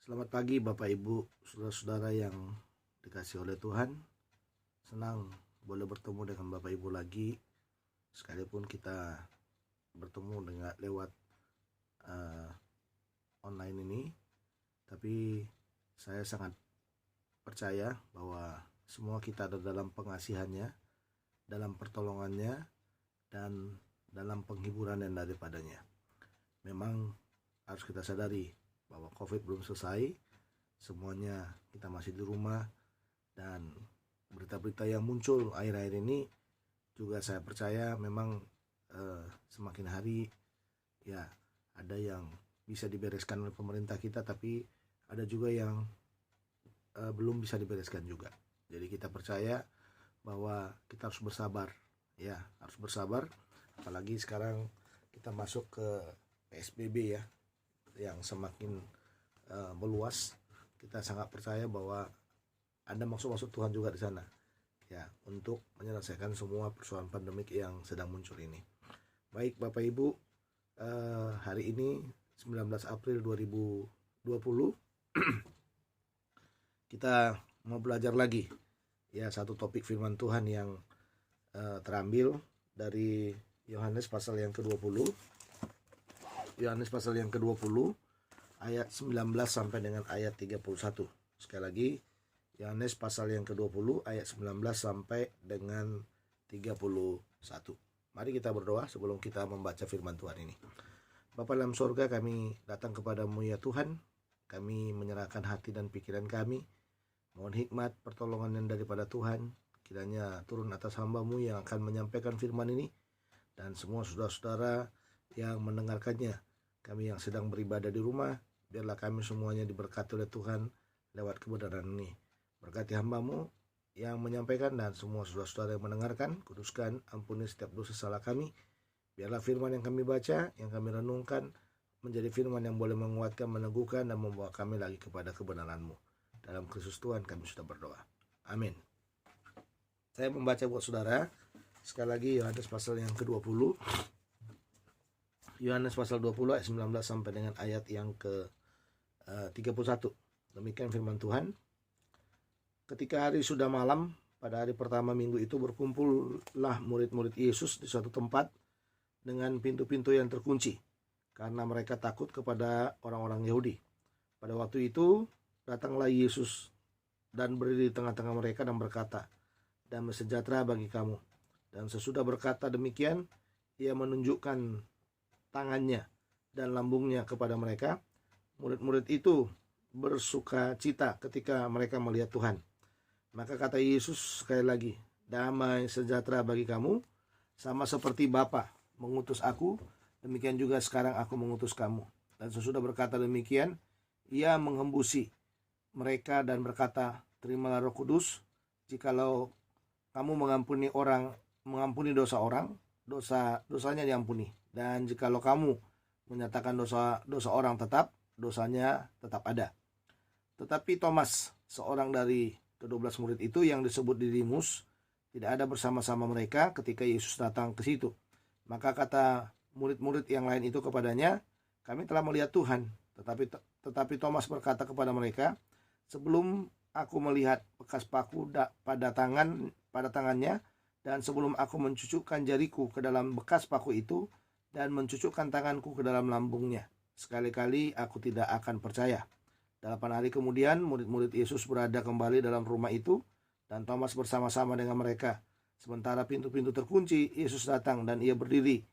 Selamat pagi Bapak Ibu, saudara-saudara yang dikasih oleh Tuhan. Senang boleh bertemu dengan Bapak Ibu lagi, sekalipun kita bertemu dengan lewat online ini. Tapi saya sangat percaya bahwa semua kita ada dalam pengasihannya, dalam pertolongannya, dan dalam penghiburan yang daripadanya. Memang harus kita sadari bahwa COVID belum selesai, semuanya kita masih di rumah, dan berita-berita yang muncul akhir-akhir ini juga saya percaya memang semakin hari ya ada yang bisa dibereskan oleh pemerintah kita, tapi ada juga yang belum bisa dibereskan juga. Jadi kita percaya bahwa kita harus bersabar, ya harus bersabar, apalagi sekarang kita masuk ke PSBB ya, yang semakin meluas. Kita sangat percaya bahwa ada maksud-maksud Tuhan juga di sana ya, untuk menyelesaikan semua persoalan pandemik yang sedang muncul ini. Baik Bapak Ibu, hari ini 19 April 2020 kita mau belajar lagi ya satu topik firman Tuhan yang terambil dari Yohanes pasal yang ke-20. Yohanes pasal yang ke-20 ayat 19 sampai dengan ayat 31. Sekali lagi, Yohanes pasal yang ke-20 ayat 19 sampai dengan 31. Mari kita berdoa sebelum kita membaca firman Tuhan ini. Bapa dalam sorga, kami datang kepadamu ya Tuhan. Kami menyerahkan hati dan pikiran kami. Mohon hikmat pertolongan yang daripada Tuhan kiranya turun atas hamba-Mu yang akan menyampaikan firman ini, dan semua saudara-saudara yang mendengarkannya. Kami yang sedang beribadah di rumah, biarlah kami semuanya diberkati oleh Tuhan lewat kebenaran ini. Berkati hamba-Mu yang menyampaikan dan semua saudara-saudara yang mendengarkan. Kuduskan, ampuni setiap dosa salah kami. Biarlah firman yang kami baca, yang kami renungkan, menjadi firman yang boleh menguatkan, meneguhkan, dan membawa kami lagi kepada kebenaran-Mu. Dalam Kristus Tuhan kami sudah berdoa. Amin. Saya membaca buat saudara sekali lagi Yohanes pasal yang ke-20. Yohanes pasal 20 ayat 19 sampai dengan ayat yang ke-31. Demikian firman Tuhan. Ketika hari sudah malam, pada hari pertama minggu itu berkumpullah murid-murid Yesus di suatu tempat dengan pintu-pintu yang terkunci, karena mereka takut kepada orang-orang Yahudi. Pada waktu itu datanglah Yesus dan berdiri di tengah-tengah mereka dan berkata, "Damai sejahtera bagi kamu." Dan sesudah berkata demikian, ia menunjukkan tangannya dan lambungnya kepada mereka. Murid-murid itu bersuka cita ketika mereka melihat Tuhan. Maka kata Yesus sekali lagi, "Damai sejahtera bagi kamu, sama seperti Bapa mengutus aku, demikian juga sekarang aku mengutus kamu." Dan sesudah berkata demikian, ia menghembusi mereka dan berkata, "Terimalah Roh Kudus. Jikalau kamu mengampuni dosa orang, dosanya diampuni. Dan jikalau kamu menyatakan dosa orang, dosanya tetap ada." Tetapi Thomas, seorang dari ke-12 murid itu yang disebut Didimus, tidak ada bersama-sama mereka ketika Yesus datang ke situ. Maka kata murid-murid yang lain itu kepadanya, "Kami telah melihat Tuhan." Tetapi Thomas berkata kepada mereka, "Sebelum aku melihat bekas paku pada tangannya, dan sebelum aku mencucukkan jariku ke dalam bekas paku itu, dan mencucukkan tanganku ke dalam lambungnya, sekali-kali aku tidak akan percaya." 8 hari kemudian murid-murid Yesus berada kembali dalam rumah itu, dan Thomas bersama-sama dengan mereka. Sementara pintu-pintu terkunci, Yesus datang dan ia berdiri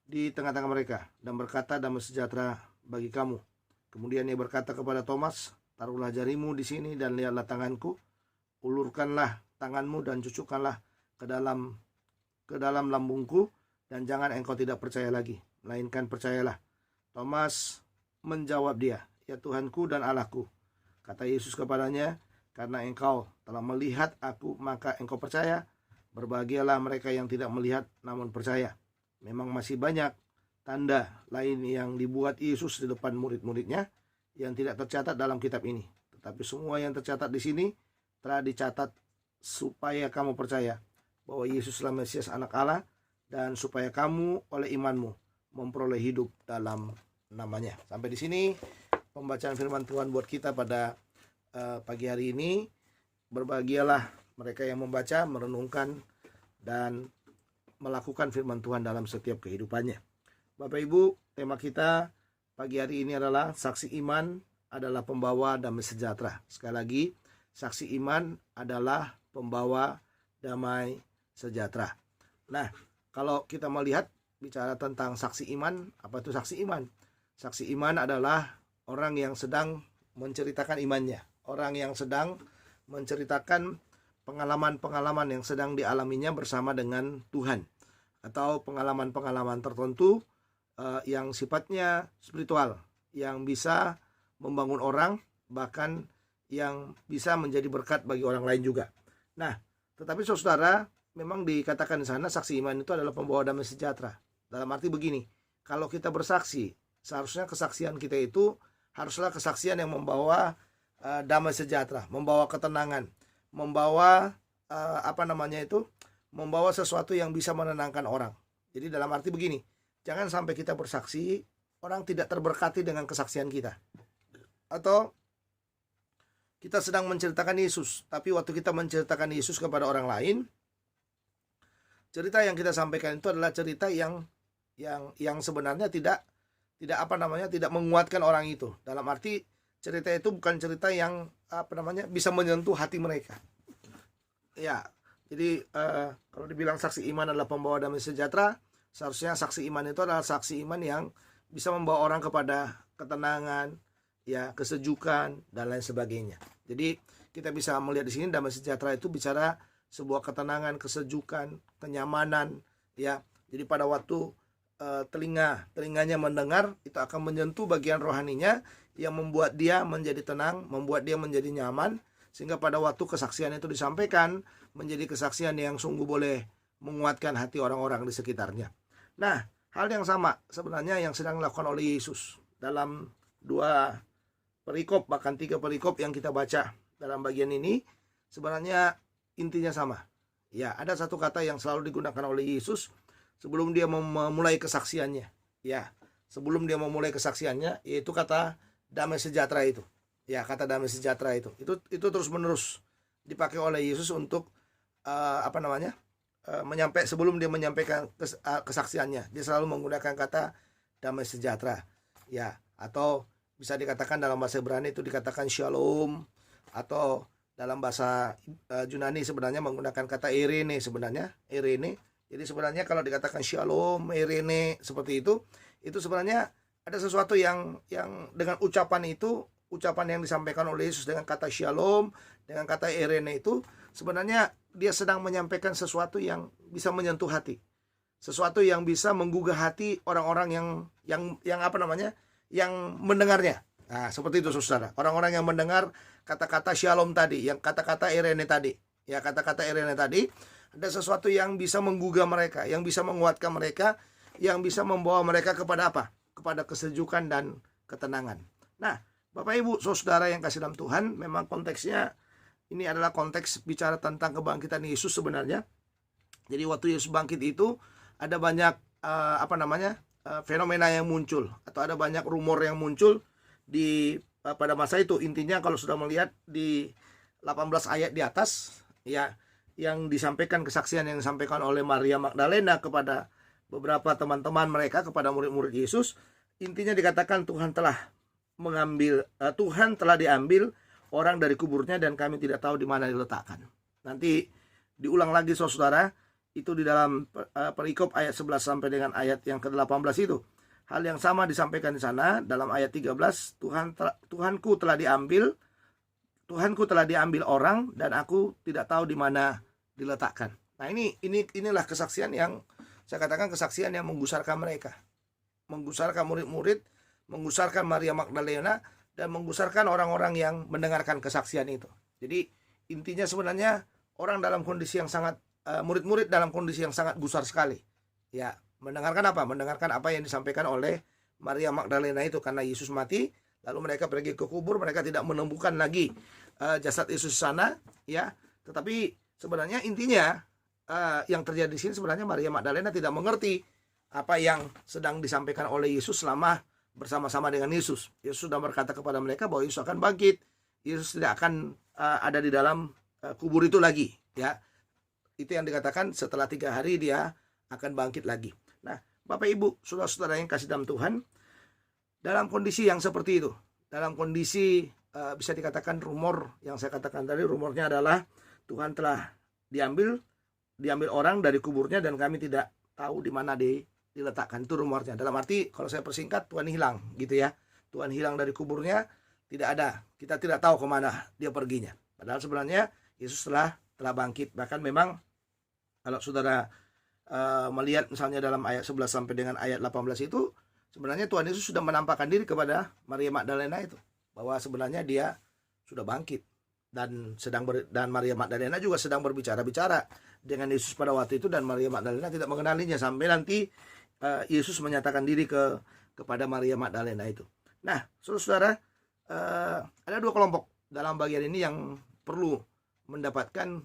di tengah-tengah mereka dan berkata, "Damai sejahtera bagi kamu." Kemudian ia berkata kepada Thomas, "Taruhlah jarimu di sini dan lihatlah tanganku. Ulurkanlah tanganmu dan cucukkanlah ke dalam lambungku, dan jangan engkau tidak percaya lagi, melainkan percayalah." Thomas menjawab dia, "Ya Tuhanku dan Allahku." Kata Yesus kepadanya, "Karena engkau telah melihat aku, maka engkau percaya. Berbahagialah mereka yang tidak melihat namun percaya." Memang masih banyak tanda lain yang dibuat Yesus di depan murid-muridnya yang tidak tercatat dalam kitab ini. Tetapi semua yang tercatat di sini telah dicatat supaya kamu percaya bahwa Yesuslah Mesias, Anak Allah, dan supaya kamu oleh imanmu memperoleh hidup dalam namanya. Sampai di sini pembacaan firman Tuhan buat kita pada pagi hari ini. Berbahagialah mereka yang membaca, merenungkan, dan melakukan firman Tuhan dalam setiap kehidupannya. Bapak Ibu, tema kita pagi hari ini adalah saksi iman adalah pembawa damai sejahtera. Sekali lagi, saksi iman adalah pembawa damai sejahtera. Nah, kalau kita melihat bicara tentang saksi iman, apa itu saksi iman? Saksi iman adalah orang yang sedang menceritakan imannya, orang yang sedang menceritakan pengalaman-pengalaman yang sedang dialaminya bersama dengan Tuhan, atau pengalaman-pengalaman tertentu yang sifatnya spiritual, yang bisa membangun orang, bahkan yang bisa menjadi berkat bagi orang lain juga. Nah, tetapi saudara, memang dikatakan di sana saksi iman itu adalah pembawa damai sejahtera. Dalam arti begini, kalau kita bersaksi, seharusnya kesaksian kita itu haruslah kesaksian yang membawa damai sejahtera, membawa ketenangan, membawa membawa sesuatu yang bisa menenangkan orang. Jadi dalam arti begini, jangan sampai kita bersaksi, orang tidak terberkati dengan kesaksian kita. Atau kita sedang menceritakan Yesus, tapi waktu kita menceritakan Yesus kepada orang lain, cerita yang kita sampaikan itu adalah cerita yang sebenarnya tidak menguatkan orang itu. Dalam arti cerita itu bukan cerita yang bisa menyentuh hati mereka. Ya, jadi kalau dibilang saksi iman adalah pembawa damai sejahtera, seharusnya saksi iman itu adalah saksi iman yang bisa membawa orang kepada ketenangan, ya, kesejukan, dan lain sebagainya. Jadi kita bisa melihat di sini damai sejahtera itu bicara sebuah ketenangan, kesejukan, kenyamanan, ya. Jadi pada waktu telinganya mendengar, itu akan menyentuh bagian rohaninya yang membuat dia menjadi tenang, membuat dia menjadi nyaman, sehingga pada waktu kesaksian itu disampaikan menjadi kesaksian yang sungguh boleh menguatkan hati orang-orang di sekitarnya. Nah, hal yang sama sebenarnya yang sedang dilakukan oleh Yesus dalam 2 perikop, bahkan 3 perikop yang kita baca dalam bagian ini, sebenarnya intinya sama. Ya, ada satu kata yang selalu digunakan oleh Yesus sebelum dia memulai kesaksiannya. Ya, sebelum dia memulai kesaksiannya, yaitu kata damai sejahtera itu. Ya, kata damai sejahtera itu terus menerus dipakai oleh Yesus untuk sebelum dia menyampaikan kesaksiannya, dia selalu menggunakan kata damai sejahtera. Ya, atau bisa dikatakan dalam bahasa Ibrani itu dikatakan shalom, atau dalam bahasa Yunani sebenarnya menggunakan kata Irene sebenarnya, Irene. Jadi sebenarnya kalau dikatakan shalom, Irene seperti itu sebenarnya ada sesuatu yang dengan ucapan yang disampaikan oleh Yesus dengan kata shalom, dengan kata Irene itu sebenarnya dia sedang menyampaikan sesuatu yang bisa menyentuh hati. Sesuatu yang bisa menggugah hati orang-orang yang mendengarnya. Nah, seperti itu saudara. Orang-orang yang mendengar kata-kata shalom tadi, yang kata-kata Irene tadi. Ya, kata-kata Irene tadi, ada sesuatu yang bisa menggugah mereka, yang bisa menguatkan mereka, yang bisa membawa mereka kepada apa? Kepada kesejukan dan ketenangan. Nah, Bapak Ibu, saudara yang kasih dalam Tuhan, memang konteksnya ini adalah konteks bicara tentang kebangkitan Yesus sebenarnya. Jadi waktu Yesus bangkit itu ada banyak fenomena yang muncul, atau ada banyak rumor yang muncul pada masa itu. Intinya kalau sudah melihat di 18 ayat di atas, ya, yang disampaikan, kesaksian yang disampaikan oleh Maria Magdalena kepada beberapa teman-teman mereka, kepada murid-murid Yesus, intinya dikatakan Tuhan telah diambil orang dari kuburnya dan kami tidak tahu di mana diletakkan. Nanti diulang lagi saudara, itu di dalam perikop ayat 11 sampai dengan ayat yang ke-18 itu. Hal yang sama disampaikan di sana dalam ayat 13, Tuhanku telah diambil orang dan aku tidak tahu di mana diletakkan. Nah, inilah kesaksian yang saya katakan, kesaksian yang menggusarkan mereka. Menggusarkan murid-murid, menggusarkan Maria Magdalena, dan menggusarkan orang-orang yang mendengarkan kesaksian itu. Jadi intinya sebenarnya orang dalam kondisi yang sangat murid-murid dalam kondisi yang sangat gusar sekali. Ya, mendengarkan apa yang disampaikan oleh Maria Magdalena itu, karena Yesus mati, lalu mereka pergi ke kubur, mereka tidak menemukan lagi jasad Yesus di sana, ya. Tetapi sebenarnya intinya yang terjadi di sini sebenarnya Maria Magdalena tidak mengerti apa yang sedang disampaikan oleh Yesus selama bersama-sama dengan Yesus. Yesus sudah berkata kepada mereka bahwa Yesus akan bangkit. Yesus tidak akan ada di dalam kubur itu lagi, ya. Itu yang dikatakan setelah 3 hari dia akan bangkit lagi. Nah, Bapak Ibu, saudara-saudara yang kasih dalam Tuhan, dalam kondisi yang seperti itu, dalam kondisi bisa dikatakan rumor yang saya katakan tadi, rumornya adalah Tuhan telah diambil orang dari kuburnya dan kami tidak tahu di mana diletakkan. Itu rumornya. Dalam arti kalau saya persingkat, Tuhan hilang gitu ya. Tuhan hilang dari kuburnya, tidak ada. Kita tidak tahu kemana dia perginya. Padahal sebenarnya Yesus telah bangkit. Bahkan memang kalau saudara melihat misalnya dalam ayat 11 sampai dengan ayat 18 itu, sebenarnya Tuhan Yesus sudah menampakkan diri kepada Maria Magdalena itu, bahwa sebenarnya dia sudah bangkit. Dan Maria Magdalena juga sedang berbicara-bicara dengan Yesus pada waktu itu, dan Maria Magdalena tidak mengenalinya sampai nanti Yesus menyatakan diri kepada Maria Magdalena itu. Nah, saudara-saudara, ada 2 kelompok dalam bagian ini yang perlu mendapatkan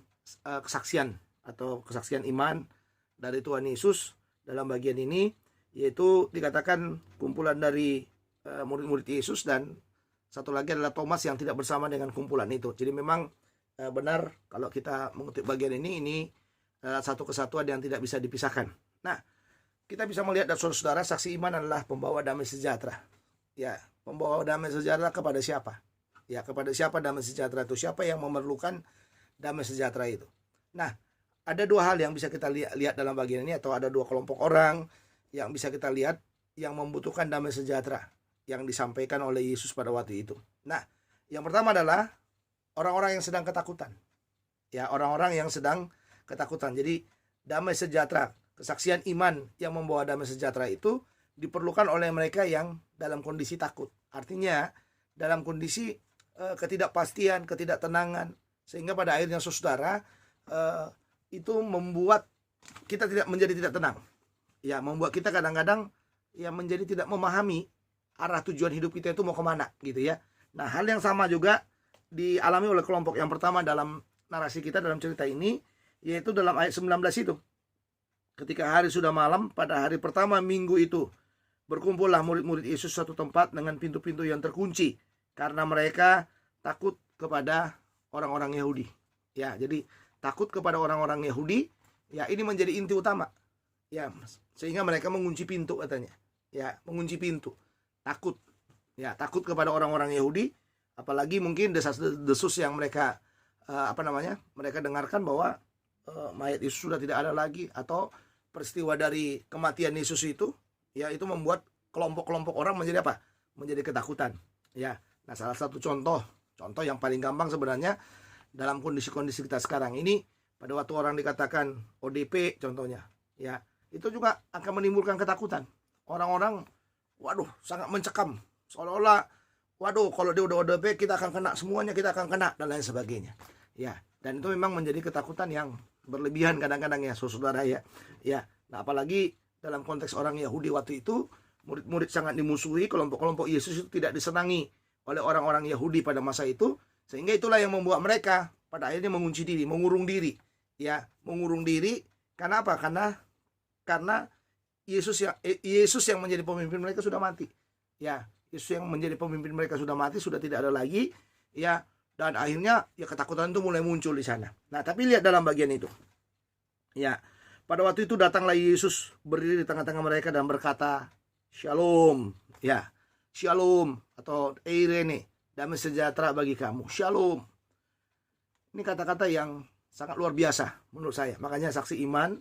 kesaksian atau kesaksian iman dari Tuhan Yesus dalam bagian ini, yaitu dikatakan kumpulan dari murid-murid Yesus, dan satu lagi adalah Thomas yang tidak bersama dengan kumpulan itu. Jadi memang benar kalau kita mengutip bagian ini satu kesatuan yang tidak bisa dipisahkan. Nah, kita bisa melihat dari saudara-saudara, saksi iman adalah pembawa damai sejahtera. Ya, pembawa damai sejahtera kepada siapa? Ya, kepada siapa damai sejahtera itu? Siapa yang memerlukan damai sejahtera itu? Nah, ada 2 hal yang bisa kita lihat dalam bagian ini, atau ada 2 kelompok orang yang bisa kita lihat yang membutuhkan damai sejahtera yang disampaikan oleh Yesus pada waktu itu. Nah, yang pertama adalah orang-orang yang sedang ketakutan. Ya, orang-orang yang sedang ketakutan. Jadi, damai sejahtera, kesaksian iman yang membawa damai sejahtera itu diperlukan oleh mereka yang dalam kondisi takut. Artinya, dalam kondisi ketidakpastian, ketidaktenangan, sehingga pada akhirnya saudara itu membuat kita menjadi tidak tenang. Ya, membuat kita kadang-kadang ya menjadi tidak memahami arah tujuan hidup kita itu mau kemana gitu ya. Nah, hal yang sama juga dialami oleh kelompok yang pertama dalam narasi kita dalam cerita ini, yaitu dalam ayat 19 itu. Ketika hari sudah malam, pada hari pertama minggu itu, berkumpullah murid-murid Yesus satu tempat dengan pintu-pintu yang terkunci, karena mereka takut kepada orang-orang Yahudi. Ya, jadi takut kepada orang-orang Yahudi, ya ini menjadi inti utama. Ya, sehingga mereka mengunci pintu katanya. Ya, mengunci pintu. Takut. Ya, takut kepada orang-orang Yahudi, apalagi mungkin desas-desus yang mereka mereka dengarkan bahwa mayat Yesus sudah tidak ada lagi, atau peristiwa dari kematian Yesus itu, ya itu membuat kelompok-kelompok orang menjadi apa? Menjadi ketakutan. Ya. Nah, salah satu contoh yang paling gampang sebenarnya dalam kondisi-kondisi kita sekarang ini, pada waktu orang dikatakan ODP contohnya, ya itu juga akan menimbulkan ketakutan. Orang-orang, waduh, sangat mencekam, seolah-olah, waduh, kalau dia udah ODP kita akan kena, semuanya kita akan kena, dan lain sebagainya. Ya, dan itu memang menjadi ketakutan yang berlebihan kadang-kadang ya, saudara ya. Ya, nah apalagi dalam konteks orang Yahudi waktu itu, murid-murid sangat dimusuhi, kelompok-kelompok Yesus itu tidak disenangi oleh orang-orang Yahudi pada masa itu, sehingga itulah yang membuat mereka pada akhirnya mengunci diri, mengurung diri. Ya, mengurung diri karena apa? Karena Yesus yang menjadi pemimpin mereka sudah mati. Ya, Yesus yang menjadi pemimpin mereka sudah mati, sudah tidak ada lagi. Ya, dan akhirnya ya ketakutan itu mulai muncul di sana. Nah, tapi lihat dalam bagian itu. Ya, pada waktu itu datanglah Yesus berdiri di tengah-tengah mereka dan berkata, Shalom. Ya, Shalom atau Eirene, damai sejahtera bagi kamu. Shalom. Ini kata-kata yang sangat luar biasa menurut saya. Makanya saksi iman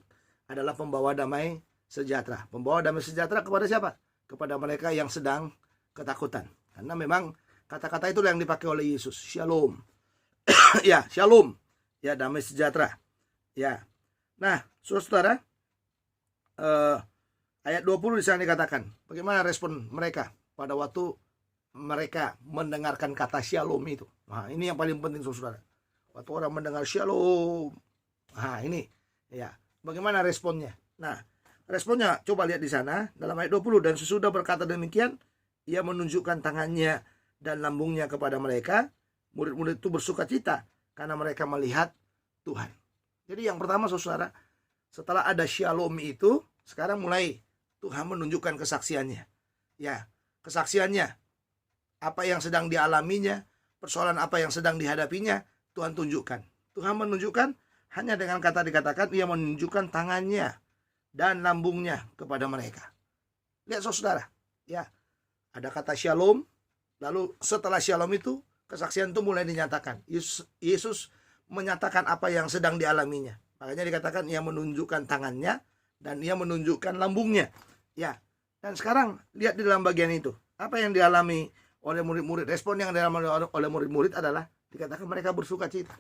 adalah pembawa damai sejahtera. Pembawa damai sejahtera kepada siapa? Kepada mereka yang sedang ketakutan. Karena memang kata-kata itu yang dipakai oleh Yesus. Shalom. Ya, shalom. Ya, damai sejahtera. Ya. Nah, saudara, ayat 20 di sana dikatakan, bagaimana respon mereka pada waktu mereka mendengarkan kata shalom itu. Nah, ini yang paling penting saudara. Waktu orang mendengar shalom. Nah, ini ya, bagaimana responnya? Nah, responnya coba lihat di sana dalam ayat 20, dan sesudah berkata demikian, ia menunjukkan tangannya dan lambungnya kepada mereka. Murid-murid itu bersukacita karena mereka melihat Tuhan. Jadi yang pertama saudara, setelah ada shalom itu, sekarang mulai Tuhan menunjukkan kesaksiannya. Ya, kesaksiannya, apa yang sedang dialaminya, persoalan apa yang sedang dihadapinya, Tuhan tunjukkan. Tuhan menunjukkan hanya dengan kata dikatakan, ia menunjukkan tangannya dan lambungnya kepada mereka. Lihat saudara, ya, ada kata shalom, lalu setelah shalom itu, kesaksian itu mulai dinyatakan. Yesus menyatakan apa yang sedang dialaminya. Makanya dikatakan ia menunjukkan tangannya dan ia menunjukkan lambungnya. Ya. Dan sekarang lihat di dalam bagian itu, apa yang dialami oleh murid-murid. Respon yang dialami oleh murid-murid adalah dikatakan mereka bersuka cita.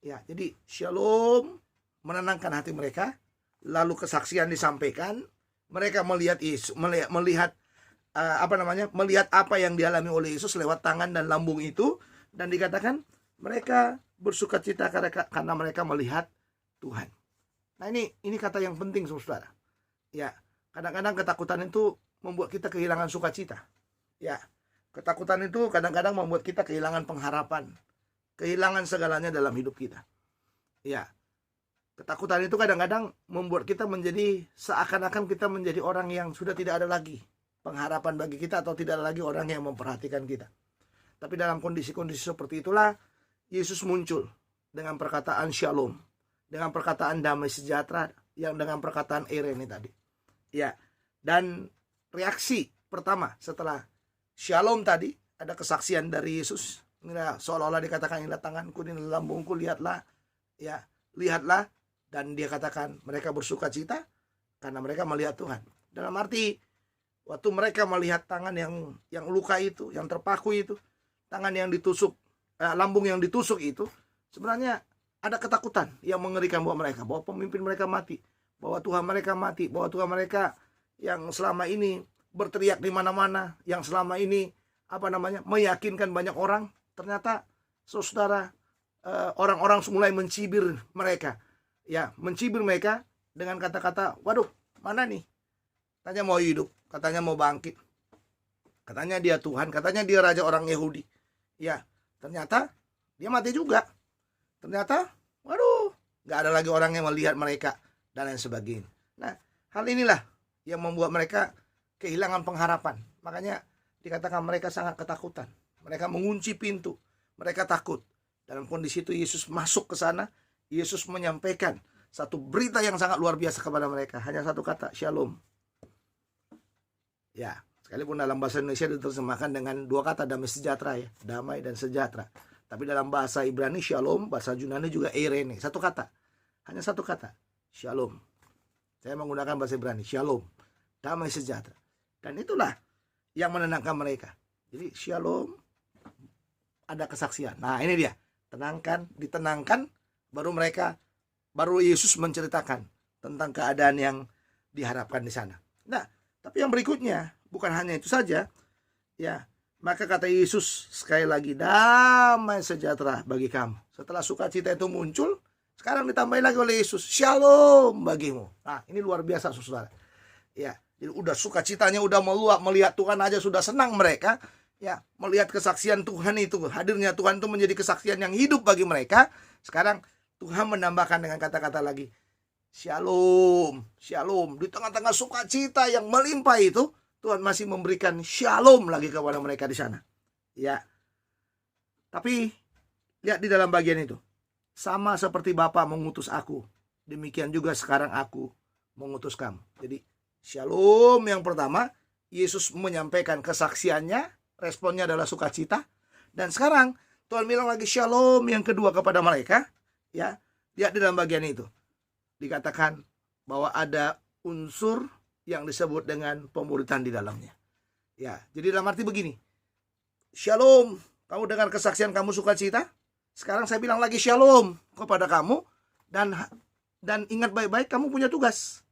Ya, jadi shalom menenangkan hati mereka, lalu kesaksian disampaikan, mereka melihat Yesus, melihat apa yang dialami oleh Yesus lewat tangan dan lambung itu, dan dikatakan mereka bersuka cita karena mereka melihat Tuhan. Nah, ini kata yang penting saudara. Ya, kadang-kadang ketakutan itu membuat kita kehilangan sukacita. Ya, ketakutan itu kadang-kadang membuat kita kehilangan pengharapan, kehilangan segalanya dalam hidup kita. Ya, ketakutan itu kadang-kadang membuat kita menjadi seakan-akan kita menjadi orang yang sudah tidak ada lagi pengharapan bagi kita, atau tidak ada lagi orang yang memperhatikan kita. Tapi dalam kondisi-kondisi seperti itulah Yesus muncul dengan perkataan shalom, dengan perkataan damai sejahtera, yang dengan perkataan Eirene tadi. Ya, dan reaksi pertama setelah shalom tadi, ada kesaksian dari Yesus. Inilah seolah-olah dikatakan, inilah tanganku, inilah lambungku, lihatlah. Ya, lihatlah. Dan dia katakan mereka bersuka cita karena mereka melihat Tuhan. Dalam arti waktu mereka melihat tangan yang luka itu, yang terpaku itu, tangan yang ditusuk, lambung yang ditusuk itu, sebenarnya ada ketakutan yang mengerikan buat mereka, bahwa pemimpin mereka mati, bahwa Tuhan mereka mati, bahwa Tuhan mereka yang selama ini berteriak di mana-mana, yang selama ini meyakinkan banyak orang, ternyata saudara, orang-orang mulai mencibir mereka. Ya, mencibir mereka dengan kata-kata, waduh, mana nih? Katanya mau hidup, katanya mau bangkit, katanya dia Tuhan, katanya dia raja orang Yahudi. Ya, ternyata dia mati juga. Ternyata, waduh, gak ada lagi orang yang melihat mereka, dan lain sebagainya. Nah, hal inilah yang membuat mereka kehilangan pengharapan. Makanya dikatakan mereka sangat ketakutan. Mereka mengunci pintu, mereka takut. Dalam kondisi itu Yesus masuk ke sana. Yesus menyampaikan satu berita yang sangat luar biasa kepada mereka. Hanya satu kata, shalom. Ya, sekalipun dalam bahasa Indonesia diterjemahkan dengan dua kata, damai sejahtera, ya, damai dan sejahtera. Tapi dalam bahasa Ibrani shalom, bahasa Yunani juga eirene, satu kata. Hanya satu kata, shalom. Saya menggunakan bahasa Ibrani, shalom, damai sejahtera. Dan itulah yang menenangkan mereka. Jadi shalom, ada kesaksian. Nah, ini dia, ditenangkan, baru Yesus menceritakan tentang keadaan yang diharapkan di sana. Nah, tapi yang berikutnya bukan hanya itu saja, ya. Maka kata Yesus sekali lagi, damai sejahtera bagi kamu. Setelah sukacita itu muncul, sekarang ditambah lagi oleh Yesus, shalom bagimu. Nah, ini luar biasa saudara. Ya, jadi udah sukacitanya udah meluap, melihat Tuhan aja sudah senang mereka. Ya, melihat kesaksian Tuhan itu, hadirnya Tuhan itu menjadi kesaksian yang hidup bagi mereka. Sekarang Tuhan menambahkan dengan kata-kata lagi, shalom, shalom. Di tengah-tengah sukacita yang melimpah itu, Tuhan masih memberikan shalom lagi kepada mereka di sana. Ya. Tapi lihat di dalam bagian itu, sama seperti Bapa mengutus aku, demikian juga sekarang aku mengutus kamu. Jadi shalom yang pertama, Yesus menyampaikan kesaksiannya, responnya adalah sukacita. Dan sekarang Tuhan bilang lagi shalom yang kedua kepada mereka. Ya, lihat di dalam bagian itu dikatakan bahwa ada unsur yang disebut dengan pemuritan di dalamnya. Ya, jadi dalam arti begini, shalom, kamu dengar kesaksian kamu sukacita. Sekarang saya bilang lagi shalom kepada kamu, dan ingat baik-baik, kamu punya tugas.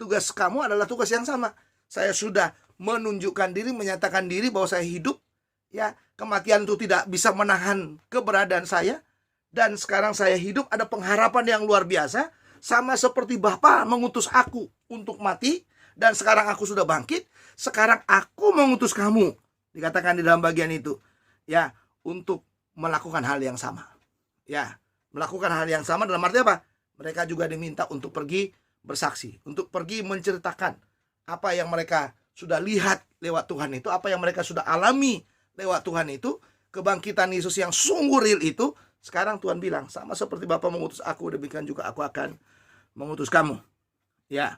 Tugas kamu adalah tugas yang sama. Saya sudah menunjukkan diri, menyatakan diri bahwa saya hidup. Ya, kematian itu tidak bisa menahan keberadaan saya. Dan sekarang saya hidup, ada pengharapan yang luar biasa. Sama seperti Bapa mengutus aku untuk mati, dan sekarang aku sudah bangkit. Sekarang aku mengutus kamu, dikatakan di dalam bagian itu, ya, untuk melakukan hal yang sama. Ya, melakukan hal yang sama dalam arti apa? Mereka juga diminta untuk pergi bersaksi, untuk pergi menceritakan apa yang mereka sudah lihat lewat Tuhan itu, apa yang mereka sudah alami lewat Tuhan itu, kebangkitan Yesus yang sungguh real itu, sekarang Tuhan bilang, sama seperti Bapa mengutus aku, demikian juga aku akan mengutus kamu. Ya.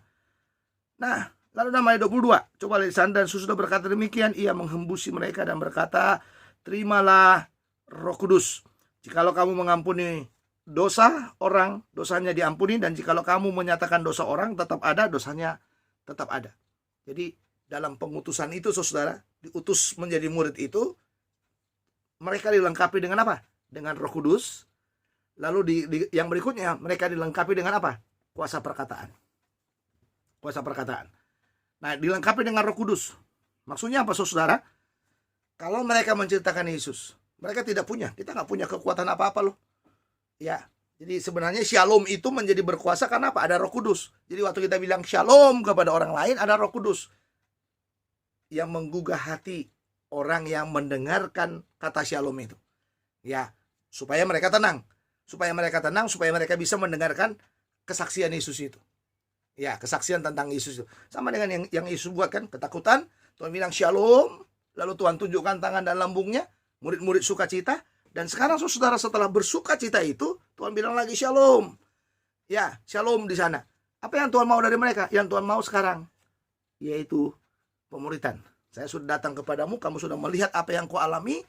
Nah, lalu dalam ayat 22, coba lihat sana, dan sesudah berkata demikian, ia menghembusi mereka dan berkata, terimalah Roh Kudus. Jikalau kamu mengampuni dosa orang, dosanya diampuni, dan jikalau kamu menyatakan dosa orang, tetap ada, dosanya tetap ada. Jadi dalam pengutusan itu, saudara, diutus menjadi murid itu, mereka dilengkapi dengan apa? Dengan Roh Kudus. Lalu yang berikutnya, mereka dilengkapi dengan apa? Kuasa perkataan. Kuasa perkataan. Nah, dilengkapi dengan Roh Kudus. Maksudnya apa, saudara? Kalau mereka menceritakan Yesus, mereka tidak punya. Kita nggak punya kekuatan apa-apa loh. Ya, jadi sebenarnya shalom itu menjadi berkuasa karena apa? Ada Roh Kudus. Jadi waktu kita bilang shalom kepada orang lain, ada Roh Kudus yang menggugah hati orang yang mendengarkan kata shalom itu. Ya, supaya mereka tenang. Supaya mereka bisa mendengarkan kesaksian Yesus itu. Ya, kesaksian tentang Yesus itu. Sama dengan yang Yesus buat kan, ketakutan. Tuhan bilang shalom, lalu Tuhan tunjukkan tangan dan lambungnya, murid-murid sukacita. Dan sekarang saudara, setelah bersukacita itu, Tuhan bilang lagi shalom. Ya, shalom di sana. Apa yang Tuhan mau dari mereka? Yang Tuhan mau sekarang, yaitu pemuridan. Saya sudah datang kepadamu, kamu sudah melihat apa yang kualami,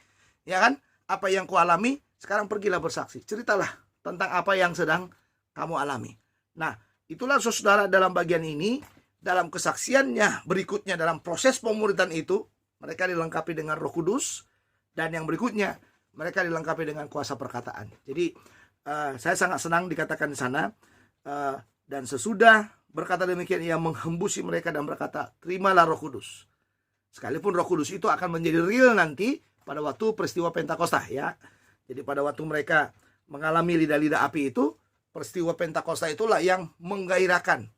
ya kan? Apa yang kualami, sekarang pergilah bersaksi. Ceritalah tentang apa yang sedang kamu alami. Nah, itulah saudara, dalam bagian ini, dalam kesaksiannya berikutnya, dalam proses pemuridan itu, mereka dilengkapi dengan Roh Kudus, dan yang berikutnya, mereka dilengkapi dengan kuasa perkataan. Jadi saya sangat senang dikatakan di sana, dan sesudah berkata demikian, ia menghembusi mereka dan berkata, terimalah Roh Kudus. Sekalipun Roh Kudus itu akan menjadi real nanti pada waktu peristiwa Pentakosta, ya. Jadi pada waktu mereka mengalami lidah-lidah api itu, peristiwa Pentakosta itulah yang menggairahkan,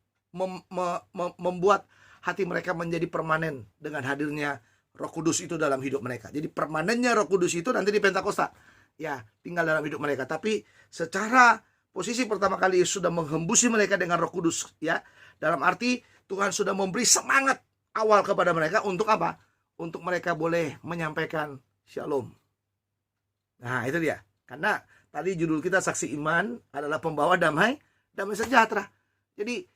membuat hati mereka menjadi permanen dengan hadirnya Roh Kudus itu dalam hidup mereka. Jadi permanennya Roh Kudus itu nanti di Pentakosta, ya, tinggal dalam hidup mereka. Tapi secara posisi pertama kali sudah menghembusi mereka dengan Roh Kudus, ya. Dalam arti Tuhan sudah memberi semangat awal kepada mereka untuk apa? Untuk mereka boleh menyampaikan shalom. Nah, itu dia. Karena tadi judul kita saksi iman adalah pembawa damai sejahtera. Jadi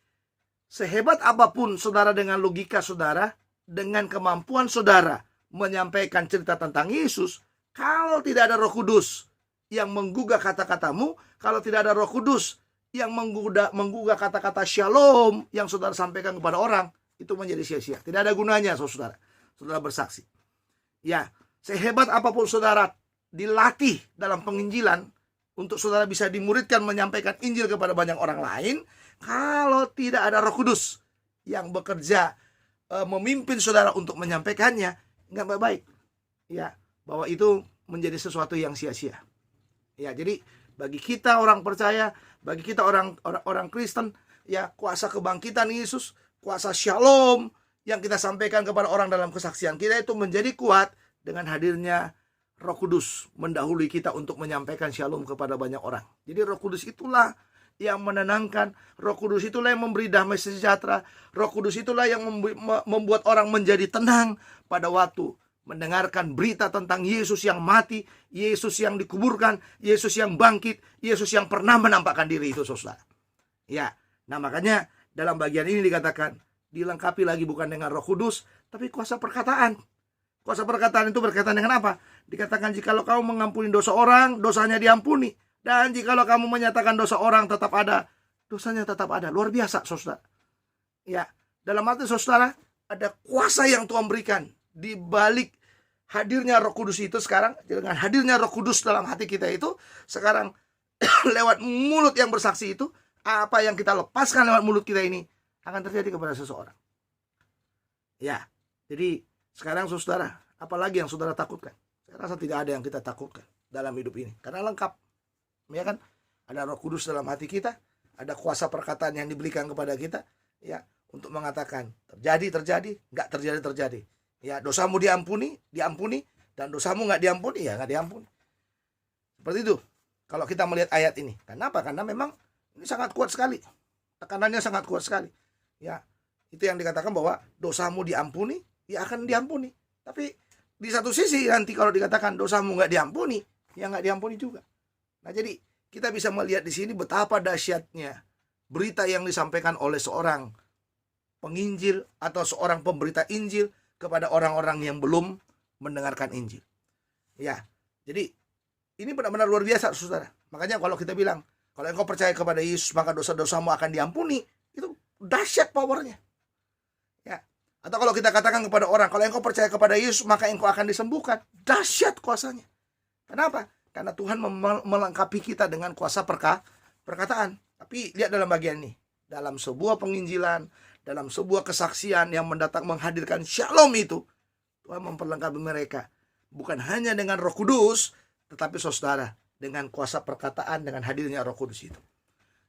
sehebat apapun saudara dengan logika saudara, dengan kemampuan saudara menyampaikan cerita tentang Yesus, kalau tidak ada Roh Kudus yang menggugah kata-katamu, kalau tidak ada Roh Kudus yang menggugah kata-kata shalom yang saudara sampaikan kepada orang, itu menjadi sia-sia. Tidak ada gunanya, saudara. Saudara bersaksi. Ya, sehebat apapun saudara dilatih dalam penginjilan untuk saudara bisa dimuridkan menyampaikan Injil kepada banyak orang lain, kalau tidak ada Roh Kudus yang bekerja memimpin saudara untuk menyampaikannya, nggak baik. Ya, bahwa itu menjadi sesuatu yang sia-sia. Ya, jadi bagi kita orang percaya, bagi kita orang Kristen, ya, kuasa kebangkitan Yesus, kuasa shalom yang kita sampaikan kepada orang dalam kesaksian kita itu menjadi kuat dengan hadirnya Roh Kudus mendahului kita untuk menyampaikan shalom kepada banyak orang. Jadi Roh Kudus itulah yang menenangkan, Roh Kudus itulah yang memberi damai sejahtera, Roh Kudus itulah yang membuat orang menjadi tenang pada waktu mendengarkan berita tentang Yesus yang mati, Yesus yang dikuburkan, Yesus yang bangkit, Yesus yang pernah menampakkan diri itu, saudara. Ya, nah makanya dalam bagian ini dikatakan dilengkapi lagi bukan dengan Roh Kudus, tapi kuasa perkataan. Kuasa perkataan itu berkaitan dengan apa? Dikatakan jikalau kamu mengampuni dosa orang, dosanya diampuni. Dan jikalau kamu menyatakan dosa orang tetap ada, dosanya tetap ada. Luar biasa, saudara. Ya, dalam arti saudara, ada kuasa yang Tuhan berikan di balik hadirnya Roh Kudus itu sekarang. Dengan hadirnya Roh Kudus dalam hati kita itu, sekarang lewat mulut yang bersaksi itu, apa yang kita lepaskan lewat mulut kita ini akan terjadi kepada seseorang. Ya, jadi sekarang saudara, apalagi yang saudara takutkan? Saya rasa tidak ada yang kita takutkan dalam hidup ini, karena lengkap. Ya kan? Ada Roh Kudus dalam hati kita, ada kuasa perkataan yang diberikan kepada kita, ya, untuk mengatakan terjadi, nggak terjadi. Ya, dosamu diampuni, dan dosamu nggak diampuni, ya nggak diampuni. Seperti itu. Kalau kita melihat ayat ini, kenapa? Karena memang ini sangat kuat sekali, tekanannya sangat kuat sekali. Ya, Itu yang dikatakan bahwa dosamu diampuni, ya akan diampuni. Tapi di satu sisi nanti kalau dikatakan dosamu nggak diampuni, ya nggak diampuni juga. Nah, jadi kita bisa melihat di sini betapa dahsyatnya berita yang disampaikan oleh seorang penginjil atau seorang pemberita Injil kepada orang-orang yang belum mendengarkan Injil. Ya, jadi ini benar-benar luar biasa, saudara. Makanya kalau kita bilang, kalau engkau percaya kepada Yesus, maka dosa-dosamu akan diampuni, itu dahsyat powernya. Ya. Atau kalau kita katakan kepada orang, kalau engkau percaya kepada Yesus, maka engkau akan disembuhkan, dahsyat kuasanya. Kenapa? Karena Tuhan melengkapi kita dengan kuasa perkataan. Tapi lihat dalam bagian ini, dalam sebuah penginjilan, dalam sebuah kesaksian yang menghadirkan shalom itu, Tuhan memperlengkapi mereka bukan hanya dengan Roh Kudus, tetapi saudara, dengan kuasa perkataan, dengan hadirnya Roh Kudus itu.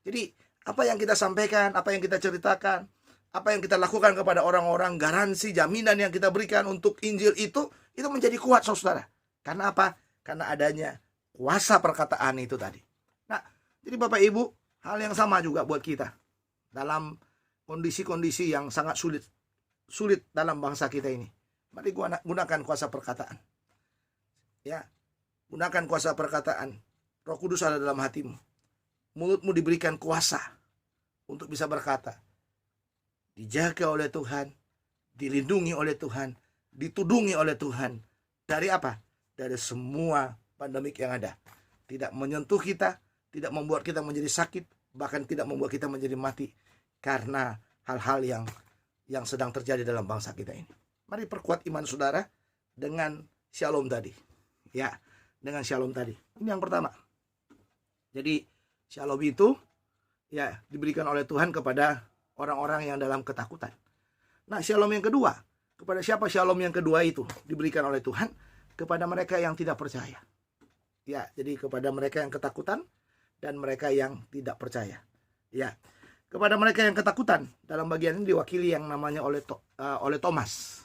Jadi apa yang kita sampaikan, apa yang kita ceritakan, apa yang kita lakukan kepada orang-orang, garansi, jaminan yang kita berikan untuk Injil itu menjadi kuat, saudara. Karena apa? Karena adanya kuasa perkataan itu tadi. Nah, jadi Bapak Ibu, hal yang sama juga buat kita dalam kondisi-kondisi yang sangat sulit dalam bangsa kita ini. Mari gunakan kuasa perkataan. Ya, gunakan kuasa perkataan. Roh Kudus ada dalam hatimu. Mulutmu diberikan kuasa untuk bisa berkata. Dijaga oleh Tuhan, dilindungi oleh Tuhan, ditudungi oleh Tuhan. Dari apa? Dari semua pandemik yang ada. Tidak menyentuh kita, tidak membuat kita menjadi sakit, bahkan tidak membuat kita menjadi mati karena hal-hal yang sedang terjadi dalam bangsa kita ini. Mari perkuat iman saudara dengan shalom tadi. Ya, dengan shalom tadi. Ini yang pertama. Jadi shalom itu ya diberikan oleh Tuhan kepada orang-orang yang dalam ketakutan. Nah, shalom yang kedua, kepada siapa shalom yang kedua itu diberikan oleh Tuhan? Kepada mereka yang tidak percaya. Ya, jadi kepada mereka yang ketakutan dan mereka yang tidak percaya. Ya, kepada mereka yang ketakutan, dalam bagian ini diwakili yang namanya oleh Thomas.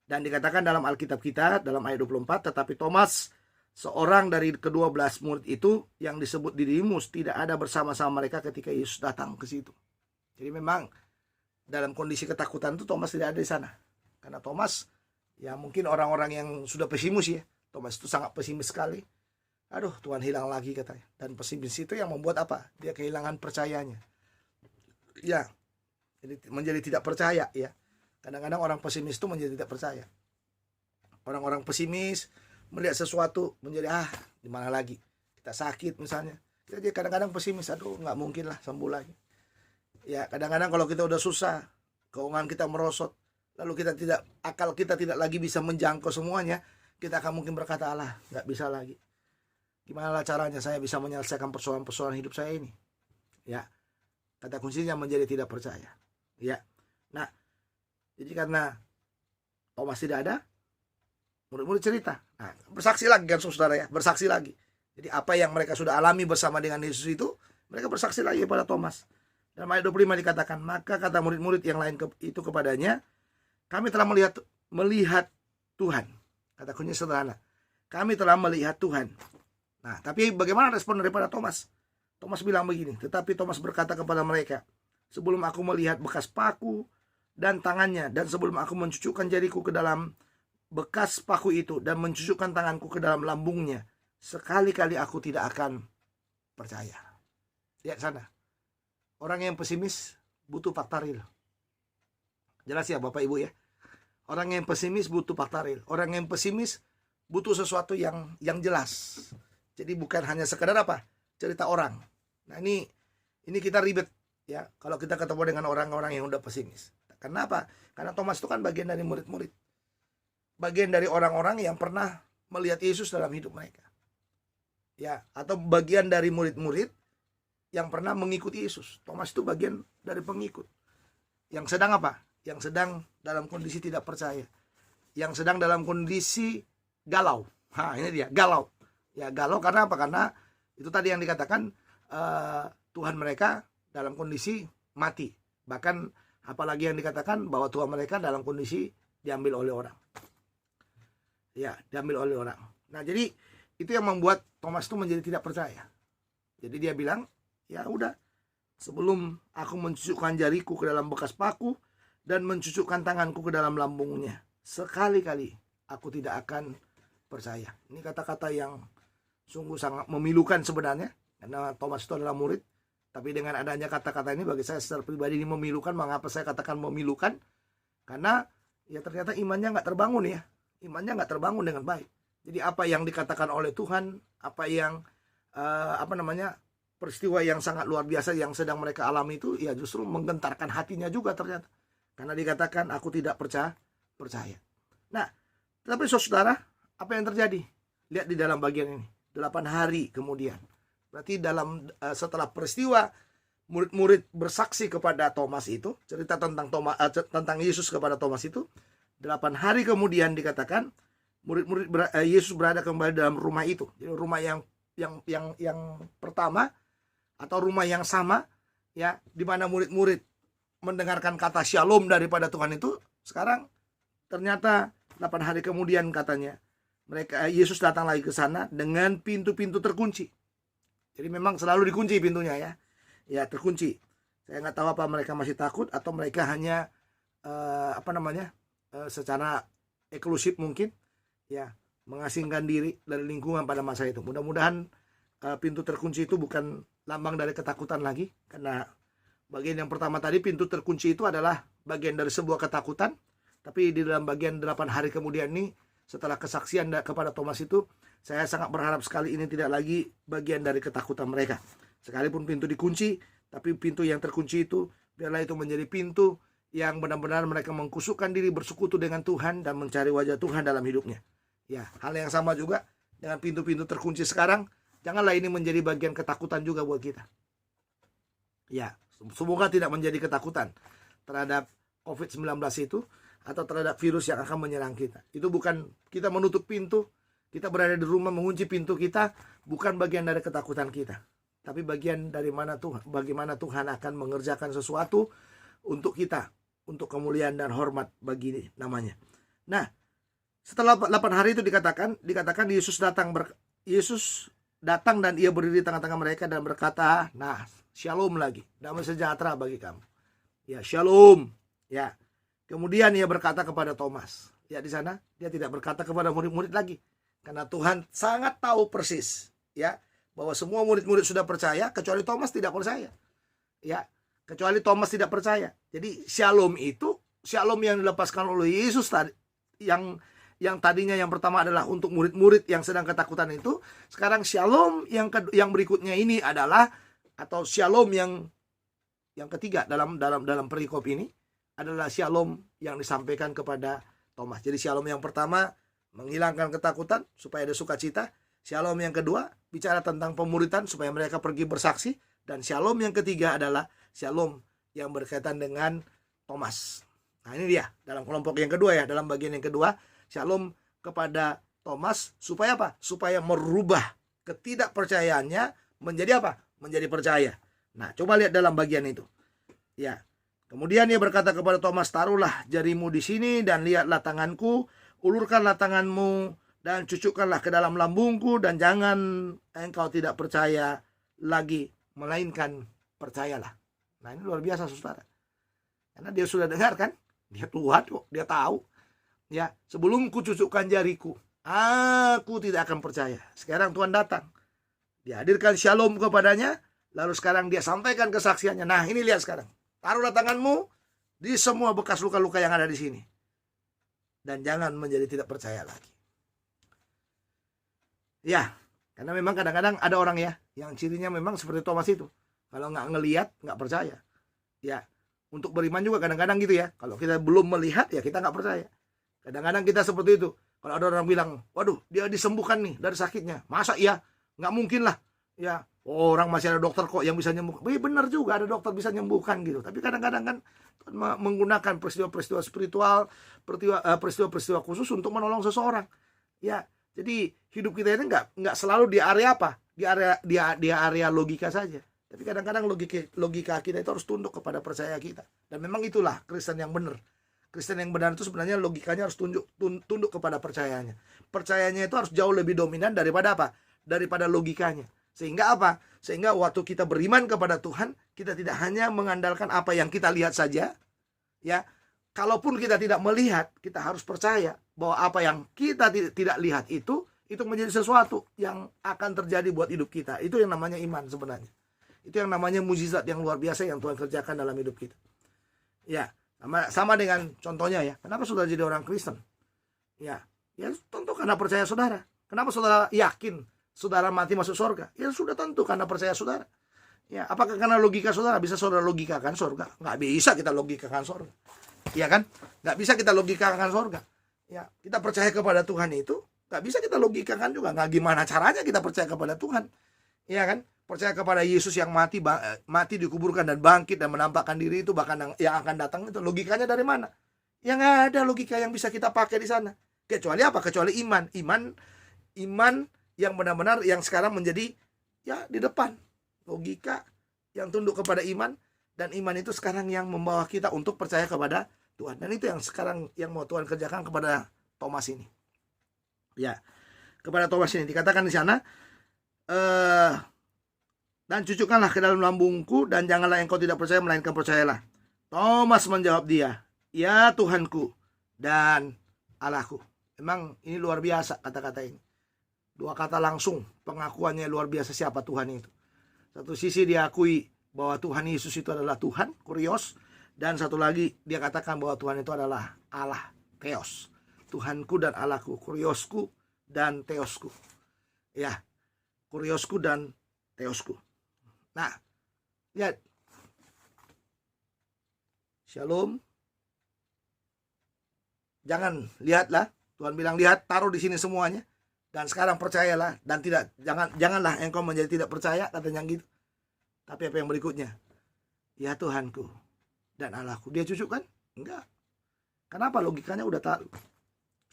Dan dikatakan dalam Alkitab kita, dalam ayat 24, tetapi Thomas, seorang dari ke-12 murid itu yang disebut Didimus, tidak ada bersama-sama mereka ketika Yesus datang ke situ. Jadi memang dalam kondisi ketakutan itu Thomas tidak ada di sana. Karena Thomas, ya mungkin orang-orang yang sudah pesimis ya. Thomas itu sangat pesimis sekali. Aduh, Tuhan hilang lagi katanya. Dan pesimis itu yang membuat apa? Dia kehilangan percayanya. Ya, jadi menjadi tidak percaya ya. Kadang-kadang orang pesimis itu menjadi tidak percaya. Orang-orang pesimis melihat sesuatu menjadi di mana lagi? Kita sakit misalnya. Kita kadang-kadang pesimis, aduh nggak mungkin lah sembuh lagi. Ya, kadang-kadang kalau kita udah susah, keuangan kita merosot, lalu akal kita tidak lagi bisa menjangkau semuanya, kita akan mungkin berkata, alah nggak bisa lagi. Gimana lah caranya saya bisa menyelesaikan persoalan-persoalan hidup saya ini? Ya, kata kuncinya menjadi tidak percaya. Ya, nah, jadi karena Thomas tidak ada, murid-murid cerita. Nah, bersaksi lagi kan saudara ya, bersaksi lagi. Jadi apa yang mereka sudah alami bersama dengan Yesus itu, mereka bersaksi lagi kepada Thomas. Dalam ayat 25 dikatakan, maka kata murid-murid yang lain itu kepadanya, kami telah melihat Tuhan. Kata kuncinya sederhana, kami telah melihat Tuhan. Nah, tapi bagaimana respon daripada Thomas? Thomas bilang begini, tetapi Thomas berkata kepada mereka, sebelum aku melihat bekas paku dan tangannya, dan sebelum aku mencucukkan jariku ke dalam bekas paku itu, dan mencucukkan tanganku ke dalam lambungnya, sekali-kali aku tidak akan percaya. Lihat sana. Orang yang pesimis butuh fakta real. Jelas ya Bapak Ibu ya. Orang yang pesimis butuh fakta real. Orang yang pesimis butuh sesuatu yang jelas. Jadi bukan hanya sekedar apa? Cerita orang. Nah ini kita ribet ya kalau kita ketemu dengan orang-orang yang udah pesimis. Kenapa? Karena Thomas itu kan bagian dari murid-murid. Bagian dari orang-orang yang pernah melihat Yesus dalam hidup mereka. Ya, atau bagian dari murid-murid yang pernah mengikuti Yesus. Thomas itu bagian dari pengikut. Yang sedang apa? Yang sedang dalam kondisi tidak percaya. Yang sedang dalam kondisi galau. Ini dia, galau. Ya, galau karena apa? Karena itu tadi yang dikatakan Tuhan mereka dalam kondisi mati. Bahkan apalagi yang dikatakan bahwa Tuhan mereka dalam kondisi diambil oleh orang. Ya, diambil oleh orang. Nah, jadi itu yang membuat Thomas itu menjadi tidak percaya. Jadi dia bilang, ya udah, sebelum aku mencucukkan jariku ke dalam bekas paku dan mencucukkan tanganku ke dalam lambungnya, sekali-kali aku tidak akan percaya. Ini kata-kata yang sungguh sangat memilukan sebenarnya, karena Thomas itu adalah murid. Tapi dengan adanya kata-kata ini bagi saya secara pribadi ini memilukan. Mengapa saya katakan memilukan? Karena ya ternyata imannya nggak terbangun ya. Imannya nggak terbangun dengan baik. Jadi apa yang dikatakan oleh Tuhan, apa yang peristiwa yang sangat luar biasa yang sedang mereka alami itu, ya justru menggentarkan hatinya juga ternyata. Karena dikatakan aku tidak percaya. Nah, tapi saudara, apa yang terjadi? Lihat di dalam bagian ini. 8 hari kemudian. Berarti setelah peristiwa murid-murid bersaksi kepada Thomas itu, cerita tentang Yesus kepada Thomas itu, 8 hari kemudian dikatakan Yesus berada kembali dalam rumah itu. Jadi rumah yang pertama atau rumah yang sama ya, di mana murid-murid mendengarkan kata shalom daripada Tuhan itu, sekarang ternyata 8 hari kemudian katanya Yesus datang lagi ke sana dengan pintu-pintu terkunci. Jadi memang selalu dikunci pintunya ya. Ya, terkunci. Saya nggak tahu apa mereka masih takut atau mereka hanya secara eksklusif mungkin ya, mengasingkan diri dari lingkungan pada masa itu. Mudah-mudahan pintu terkunci itu bukan lambang dari ketakutan lagi, karena bagian yang pertama tadi pintu terkunci itu adalah bagian dari sebuah ketakutan. Tapi di dalam bagian 8 hari kemudian ini, setelah kesaksian kepada Thomas itu, saya sangat berharap sekali ini tidak lagi bagian dari ketakutan mereka. Sekalipun pintu dikunci, tapi pintu yang terkunci itu, biarlah itu menjadi pintu yang benar-benar mereka mengkusukkan diri bersekutu dengan Tuhan dan mencari wajah Tuhan dalam hidupnya. Ya, hal yang sama juga dengan pintu-pintu terkunci sekarang. Janganlah ini menjadi bagian ketakutan juga buat kita. Ya, semoga tidak menjadi ketakutan terhadap COVID-19 itu, atau terhadap virus yang akan menyerang kita. Itu bukan kita menutup pintu, kita berada di rumah mengunci pintu kita, bukan bagian dari ketakutan kita. Tapi bagian dari bagaimana Tuhan akan mengerjakan sesuatu untuk kita, untuk kemuliaan dan hormat bagi namanya. Nah, setelah 8 hari itu dikatakan Yesus datang dan ia berdiri di tengah-tengah mereka dan berkata, nah, shalom lagi, damai sejahtera bagi kamu. Ya, shalom. Ya. Kemudian ia berkata kepada Thomas. Ya, di sana dia tidak berkata kepada murid-murid lagi. Karena Tuhan sangat tahu persis ya, bahwa semua murid-murid sudah percaya kecuali Thomas tidak percaya. Ya, kecuali Thomas tidak percaya. Jadi shalom itu, shalom yang dilepaskan oleh Yesus tadi, yang tadinya yang pertama adalah untuk murid-murid yang sedang ketakutan itu, sekarang shalom yang berikutnya ini adalah, atau shalom yang ketiga dalam perikop ini adalah shalom yang disampaikan kepada Thomas. Jadi shalom yang pertama menghilangkan ketakutan supaya ada sukacita. Shalom yang kedua bicara tentang pemuritan supaya mereka pergi bersaksi. Dan shalom yang ketiga adalah shalom yang berkaitan dengan Thomas. Nah, ini dia dalam kelompok yang kedua ya, dalam bagian yang kedua, shalom kepada Thomas supaya apa? Supaya merubah ketidakpercayaannya menjadi apa? Menjadi percaya. Nah, coba lihat dalam bagian itu. Ya. Kemudian ia berkata kepada Thomas, taruhlah jarimu di sini dan lihatlah tanganku, ulurkanlah tanganmu dan cucukkanlah ke dalam lambungku, dan jangan engkau tidak percaya lagi, melainkan percayalah. Nah, ini luar biasa saudara. Karena dia sudah dengar kan, dia Tuhan kok, dia tahu. Ya, sebelum ku cucukkan jariku, aku tidak akan percaya. Sekarang Tuhan datang, dihadirkan shalom kepadanya, lalu sekarang dia sampaikan kesaksiannya. Nah, ini lihat sekarang. Taruhlah tanganmu di semua bekas luka-luka yang ada di sini. Dan jangan menjadi tidak percaya lagi. Ya, karena memang kadang-kadang ada orang ya, yang cirinya memang seperti Thomas itu. Kalau nggak ngelihat, nggak percaya. Ya, untuk beriman juga kadang-kadang gitu ya. Kalau kita belum melihat, ya kita nggak percaya. Kadang-kadang kita seperti itu. Kalau ada orang bilang, waduh, dia disembuhkan nih dari sakitnya. Masa iya? Nggak mungkin lah. Ya, orang masih ada dokter kok yang bisa nyembuhkan. Benar juga ada dokter bisa nyembuhkan gitu. Tapi kadang-kadang kan menggunakan peristiwa-peristiwa spiritual, peristiwa-peristiwa khusus untuk menolong seseorang. Ya, jadi hidup kita ini nggak selalu di area apa? Di area logika saja. Tapi kadang-kadang logika kita itu harus tunduk kepada percaya kita. Dan memang itulah Kristen yang benar. Kristen yang benar itu sebenarnya logikanya harus tunduk kepada percayanya. Percayanya itu harus jauh lebih dominan daripada apa? Daripada logikanya. Sehingga apa? Sehingga waktu kita beriman kepada Tuhan, kita tidak hanya mengandalkan apa yang kita lihat saja, ya, kalaupun kita tidak melihat, kita harus percaya bahwa apa yang kita tidak lihat itu menjadi sesuatu yang akan terjadi buat hidup kita. Itu yang namanya iman sebenarnya. Itu yang namanya mukjizat yang luar biasa yang Tuhan kerjakan dalam hidup kita. Ya, sama dengan contohnya ya. Kenapa saudara jadi orang Kristen? Ya tentu karena percaya saudara. Kenapa saudara yakin saudara mati masuk surga? Ya sudah tentu karena percaya saudara. Ya, apakah karena logika saudara bisa saudara logikakan surga? Nggak bisa kita logikakan surga. Iya kan? Nggak bisa kita logikakan surga. Ya, kita percaya kepada Tuhan itu nggak bisa kita logikakan juga. Nggak gimana caranya kita percaya kepada Tuhan. Iya kan? Percaya kepada Yesus yang mati dikuburkan dan bangkit dan menampakkan diri itu bahkan yang akan datang itu logikanya dari mana? Ya nggak ada logika yang bisa kita pakai di sana. Kecuali apa? Kecuali iman. Iman yang benar-benar yang sekarang menjadi ya di depan. Logika yang tunduk kepada iman. Dan iman itu sekarang yang membawa kita untuk percaya kepada Tuhan. Dan itu yang sekarang yang mau Tuhan kerjakan kepada Thomas ini. Ya, kepada Thomas ini dikatakan di sana, dan cucukkanlah ke dalam lambungku dan janganlah engkau tidak percaya melainkan percayalah. Thomas menjawab dia, ya Tuhanku dan Allahku. Memang ini luar biasa kata-kata ini. Dua kata langsung, pengakuannya luar biasa siapa Tuhan itu. Satu sisi dia akui bahwa Tuhan Yesus itu adalah Tuhan, kurios. Dan satu lagi dia katakan bahwa Tuhan itu adalah Allah, Theos. Tuhanku dan Allahku, kuriosku dan Theosku. Ya, kuriosku dan Theosku. Nah, lihat. Shalom. Jangan, lihatlah. Tuhan bilang lihat, taruh di sini semuanya. Dan sekarang percayalah dan janganlah engkau menjadi tidak percaya, katanya gitu. Tapi apa yang berikutnya? Ya Tuhanku dan Allahku. Dia cucuk kan? Enggak. Kenapa? Logikanya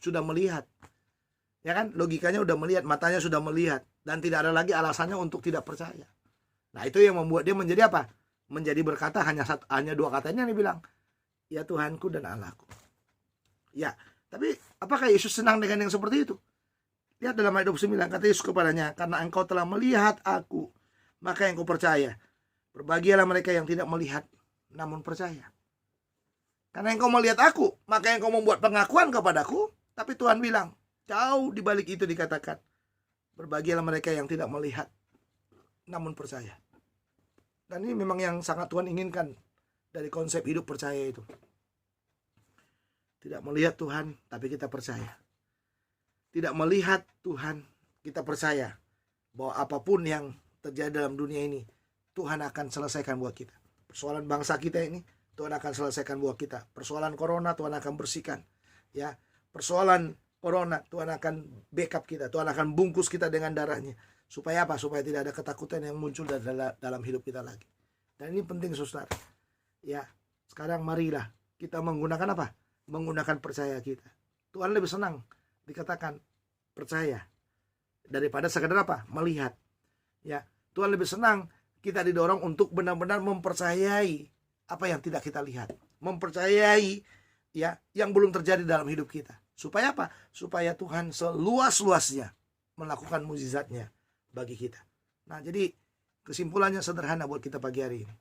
sudah melihat. Ya kan? Logikanya udah melihat, matanya sudah melihat dan tidak ada lagi alasannya untuk tidak percaya. Nah, itu yang membuat dia menjadi apa? Menjadi berkata hanya dua katanya yang dibilang. Ya Tuhanku dan Allahku. Ya, tapi apakah Yesus senang dengan yang seperti itu? Lihat dalam ayat 29, kata Yesus kepadanya, karena engkau telah melihat aku, maka engkau percaya. Berbahagialah mereka yang tidak melihat, namun percaya. Karena engkau melihat aku, maka engkau membuat pengakuan kepadaku. Tapi Tuhan bilang, jauh di balik itu dikatakan, berbahagialah mereka yang tidak melihat, namun percaya. Dan ini memang yang sangat Tuhan inginkan dari konsep hidup percaya itu. Tidak melihat Tuhan, tapi kita percaya. Tidak melihat Tuhan, kita percaya bahwa apapun yang terjadi dalam dunia ini, Tuhan akan selesaikan buat kita. Persoalan bangsa kita ini, Tuhan akan selesaikan buat kita. Persoalan corona, Tuhan akan bersihkan. Ya, persoalan corona, Tuhan akan backup kita. Tuhan akan bungkus kita dengan darahnya. Supaya apa? Supaya tidak ada ketakutan yang muncul dalam hidup kita lagi. Dan ini penting, saudara. Ya, sekarang marilah kita menggunakan apa? Menggunakan percaya kita. Tuhan lebih senang dikatakan percaya daripada sekedar apa? Melihat. Ya, Tuhan lebih senang kita didorong untuk benar-benar mempercayai apa yang tidak kita lihat, mempercayai ya yang belum terjadi dalam hidup kita. Supaya apa? Supaya Tuhan seluas-luasnya melakukan mukjizatnya bagi kita. Nah, jadi kesimpulannya sederhana buat kita pagi hari ini.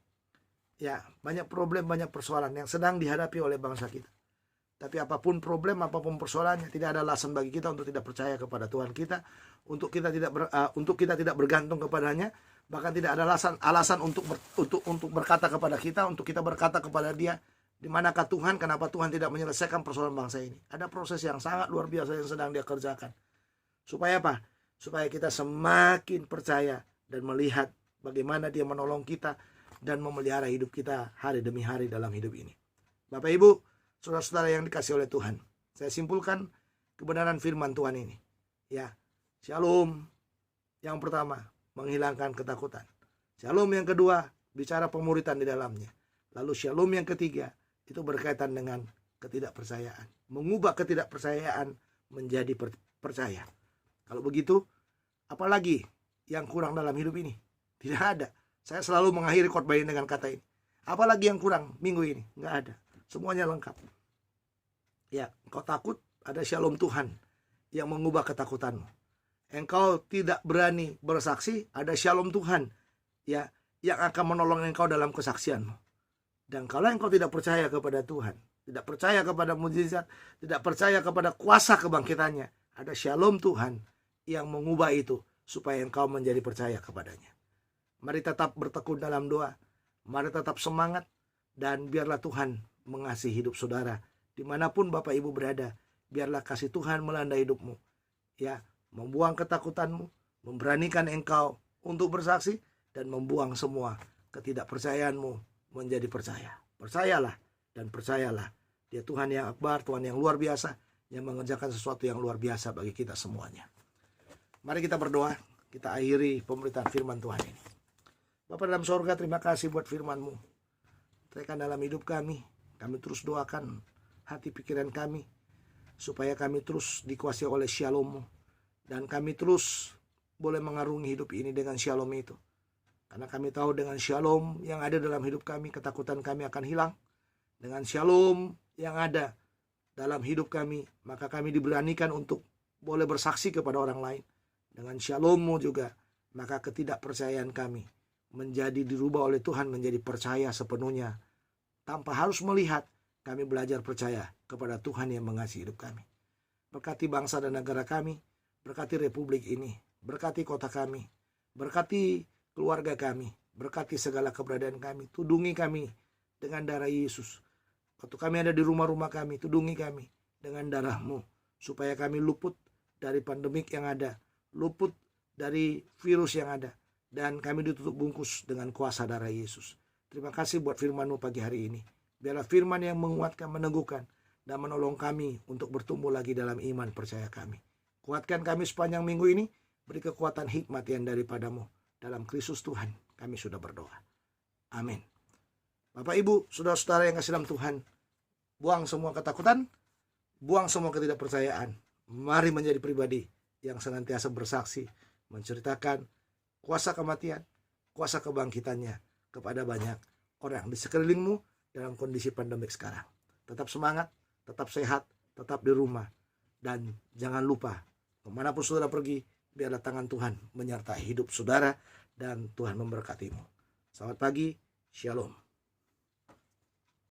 Ya, banyak problem, banyak persoalan yang sedang dihadapi oleh bangsa kita. Tapi apapun problem, apapun persoalannya, tidak ada alasan bagi kita untuk tidak percaya kepada Tuhan kita, untuk kita tidak bergantung kepadanya, bahkan tidak ada alasan untuk berkata kepada kita, untuk kita berkata kepada Dia, di manakah Tuhan, kenapa Tuhan tidak menyelesaikan persoalan bangsa ini? Ada proses yang sangat luar biasa yang sedang Dia kerjakan. Supaya apa? Supaya kita semakin percaya dan melihat bagaimana Dia menolong kita dan memelihara hidup kita hari demi hari dalam hidup ini. Bapak Ibu, saudara-saudara yang dikasih oleh Tuhan, saya simpulkan kebenaran firman Tuhan ini. Ya, shalom yang pertama, menghilangkan ketakutan. Shalom yang kedua, bicara pemuritan di dalamnya. Lalu shalom yang ketiga, itu berkaitan dengan ketidakpercayaan. Mengubah ketidakpercayaan menjadi percaya. Kalau begitu, apalagi yang kurang dalam hidup ini? Tidak ada. Saya selalu mengakhiri khotbah ini dengan kata ini. Apalagi yang kurang minggu ini? Nggak ada. Semuanya lengkap. Ya, engkau takut, ada shalom Tuhan yang mengubah ketakutanmu. Engkau tidak berani bersaksi, ada shalom Tuhan ya yang akan menolong engkau dalam kesaksianmu. Dan kalau engkau tidak percaya kepada Tuhan, tidak percaya kepada mujizat, tidak percaya kepada kuasa kebangkitannya. Ada shalom Tuhan yang mengubah itu supaya engkau menjadi percaya kepadanya. Mari tetap bertekun dalam doa, mari tetap semangat, dan biarlah Tuhan mengasihi hidup saudara dimanapun Bapak Ibu berada. Biarlah kasih Tuhan melanda hidupmu, ya, membuang ketakutanmu, memberanikan engkau untuk bersaksi, dan membuang semua ketidakpercayaanmu menjadi percaya. Percayalah dan percayalah, Dia Tuhan yang akbar, Tuhan yang luar biasa, yang mengerjakan sesuatu yang luar biasa bagi kita semuanya. Mari kita berdoa, kita akhiri pemberitaan firman Tuhan ini. Bapa dalam sorga, terima kasih buat firman-Mu. Tekan dalam hidup kami terus doakan hati pikiran kami, supaya kami terus dikuasai oleh shalom-Mu, dan kami terus boleh mengarungi hidup ini dengan shalom itu. Karena kami tahu dengan shalom yang ada dalam hidup kami, ketakutan kami akan hilang. Dengan shalom yang ada dalam hidup kami, maka kami diberanikan untuk boleh bersaksi kepada orang lain. Dengan shalom-Mu juga, maka ketidakpercayaan kami menjadi dirubah oleh Tuhan menjadi percaya sepenuhnya. Tanpa harus melihat, kami belajar percaya kepada Tuhan yang mengasihi hidup kami. Berkati bangsa dan negara kami, berkati republik ini, berkati kota kami, berkati keluarga kami, berkati segala keberadaan kami. Tudungi kami dengan darah Yesus. Waktu kami ada di rumah-rumah kami, tudungi kami dengan darah-Mu, supaya kami luput dari pandemik yang ada, luput dari virus yang ada, dan kami ditutup bungkus dengan kuasa darah Yesus. Terima kasih buat firman-Mu pagi hari ini. Biarlah firman yang menguatkan, meneguhkan, dan menolong kami untuk bertumbuh lagi dalam iman percaya kami. Kuatkan kami sepanjang minggu ini, beri kekuatan hikmat yang daripada-Mu. Dalam Kristus Tuhan kami sudah berdoa. Amin. Bapak Ibu, saudara-saudara yang kasih dalam Tuhan, buang semua ketakutan, buang semua ketidakpercayaan. Mari menjadi pribadi yang senantiasa bersaksi, menceritakan kuasa kematian, kuasa kebangkitannya kepada banyak orang di sekelilingmu dalam kondisi pandemik sekarang. Tetap semangat, tetap sehat, tetap di rumah. Dan jangan lupa, kemanapun saudara pergi, biarlah tangan Tuhan menyertai hidup saudara, dan Tuhan memberkatimu. Selamat pagi, Shalom.